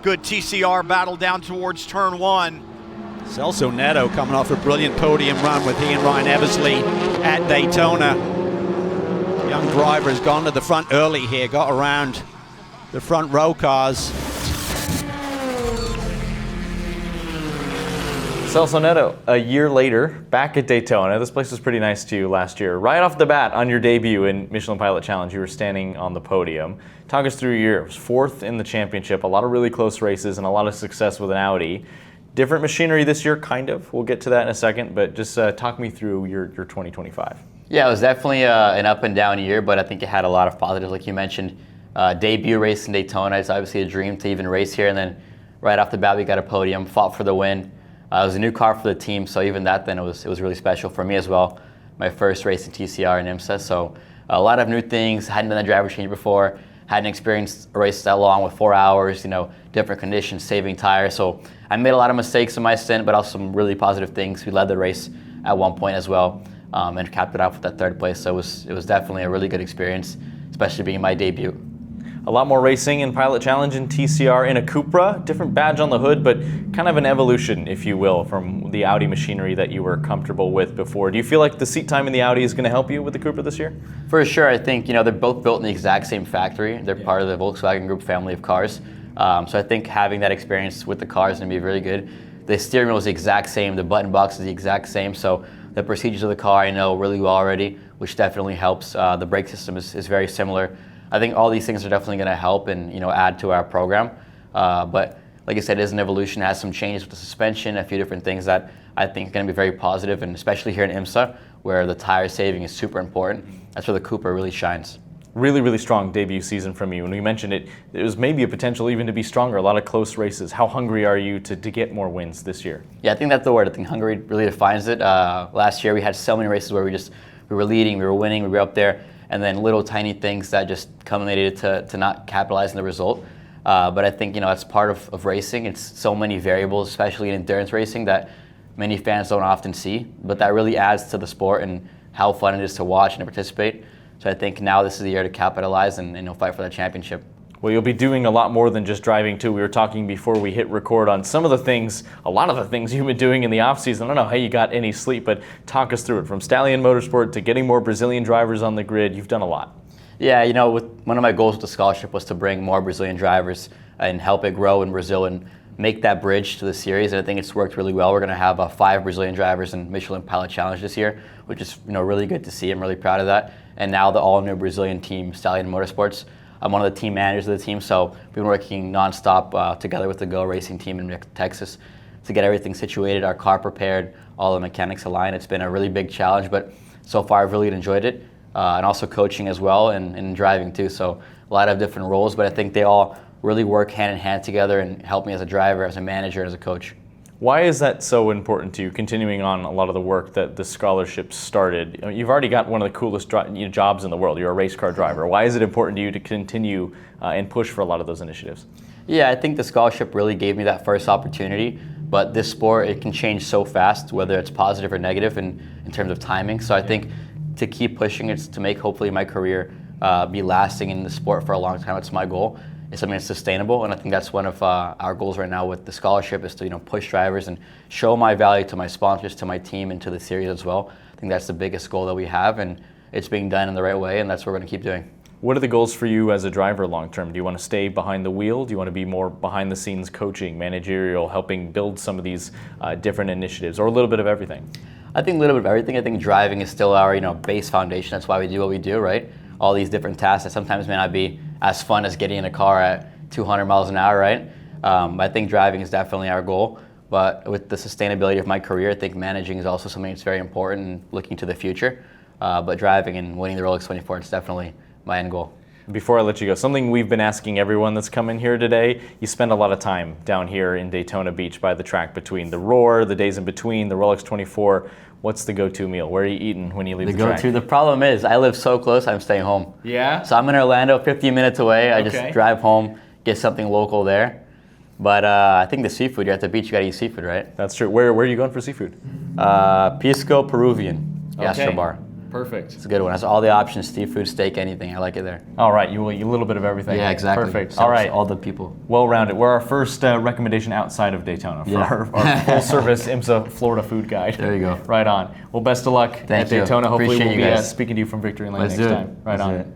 good TCR battle down towards turn one. Celso Neto coming off a brilliant podium run with he and Ryan Eversley at Daytona. Young driver has gone to the front early here, got around the front row cars. Celso Neto, a year later, back at Daytona. This place was pretty nice to you last year. Right off the bat, on your debut in Michelin Pilot Challenge, you were standing on the podium. Talk us through your year. It was fourth in the championship, a lot of really close races, and a lot of success with an Audi. Different machinery this year, kind of. We'll get to that in a second, but just talk me through your 2025. Yeah, it was definitely an up and down year, but I think it had a lot of positives, like you mentioned. Debut race in Daytona is obviously a dream to even race here, and then right off the bat, we got a podium, fought for the win. It was a new car for the team, so even that then it was really special for me as well. My first race in TCR in IMSA, so a lot of new things. Hadn't done a driver change before, hadn't experienced a race that long with 4 hours, different conditions, saving tires. So I made a lot of mistakes in my stint, but also some really positive things. We led the race at one point as well, and capped it off with that third place. So it was definitely a really good experience, especially being my debut. A lot more racing in Pilot Challenge and TCR in a Cupra, different badge on the hood, but kind of an evolution, if you will, from the Audi machinery that you were comfortable with before. Do you feel like the seat time in the Audi is going to help you with the Cupra this year? For sure. I think, they're both built in the exact same factory. They're part of the Volkswagen Group family of cars. So I think having that experience with the cars is going to be really good. The steering wheel is the exact same. The button box is the exact same. So the procedures of the car I know really well already, which definitely helps. The brake system is very similar. I think all these things are definitely going to help and add to our program. But like I said, it is an evolution. It has some changes with the suspension, a few different things that I think are going to be very positive, and especially here in IMSA, where the tire saving is super important. That's where the Cupra really shines. Really, really strong debut season from you. When we mentioned it, there was maybe a potential even to be stronger, a lot of close races. How hungry are you to get more wins this year? Yeah, I think that's the word. I think hungry really defines it. Last year we had so many races where we were leading, we were winning, we were up there, and then little tiny things that just culminated to not capitalizing the result. But I think that's part of racing. It's so many variables, especially in endurance racing, that many fans don't often see. But that really adds to the sport and how fun it is to watch and to participate. So I think now this is the year to capitalize and fight for that championship. Well, you'll be doing a lot more than just driving too. We were talking before we hit record on some of the things, a lot of the things you've been doing in the off season. I don't know how you got any sleep, but talk us through it. From Stallion Motorsport to getting more Brazilian drivers on the grid, you've done a lot. Yeah, one of my goals with the scholarship was to bring more Brazilian drivers and help it grow in Brazil and make that bridge to the series. And I think it's worked really well. We're going to have 5 Brazilian drivers in Michelin Pilot Challenge this year, which is really good to see. I'm really proud of that. And now the all-new Brazilian team, Stallion Motorsports. I'm one of the team managers of the team, so we've been working nonstop together with the Go Racing team in Texas to get everything situated, our car prepared, all the mechanics aligned. It's been a really big challenge, but so far I've really enjoyed it, and also coaching as well and driving too. So a lot of different roles, but I think they all really work hand in hand together and help me as a driver, as a manager, and as a coach. Why is that so important to you, continuing on a lot of the work that the scholarship started? You've already got one of the coolest jobs in the world. You're a race car driver. Why is it important to you to continue and push for a lot of those initiatives? Yeah, I think the scholarship really gave me that first opportunity, but this sport, it can change so fast, whether it's positive or negative in terms of timing. So I think to keep pushing it, to make hopefully my career be lasting in the sport for a long time, it's my goal. It's something that's sustainable, and I think that's one of our goals right now with the scholarship is to push drivers and show my value to my sponsors, to my team, and to the series as well. I think that's the biggest goal that we have, and it's being done in the right way, and that's what we're going to keep doing. What are the goals for you as a driver long term? Do you want to stay behind the wheel? Do you want to be more behind the scenes coaching, managerial, helping build some of these different initiatives, or a little bit of everything? I think a little bit of everything. I think driving is still our base foundation. That's why we do what we do, right? All these different tasks that sometimes may not be as fun as getting in a car at 200 miles an hour, right? I think driving is definitely our goal. But with the sustainability of my career, I think managing is also something that's very important and looking to the future. But driving and winning the Rolex 24 is definitely my end goal. Before I let you go, something we've been asking everyone that's come in here today, you spend a lot of time down here in Daytona Beach by the track between the Roar, the days in between, the Rolex 24. What's the go-to meal? Where are you eating when you leave the track? The problem is I live so close, I'm staying home. Yeah? So I'm in Orlando, 15 minutes away. I just drive home, get something local there. But I think the seafood, you're at the beach, you gotta eat seafood, right? That's true. Where are you going for seafood? Pisco Peruvian, Gastro Bar. Perfect. It's a good one. Has all the options: seafood, steak, anything. I like it there. All right, you will eat a little bit of everything. Yeah, exactly. Perfect. So All right. all the people. Well-rounded. We're our first recommendation outside of Daytona for our full-service IMSA Florida food guide. There you go. Right on. Well, best of luck at Thank you. Daytona. Hopefully Appreciate we'll you be guys. speaking to you from Victory Lane Let's next do it. time. Right Let's on. do it.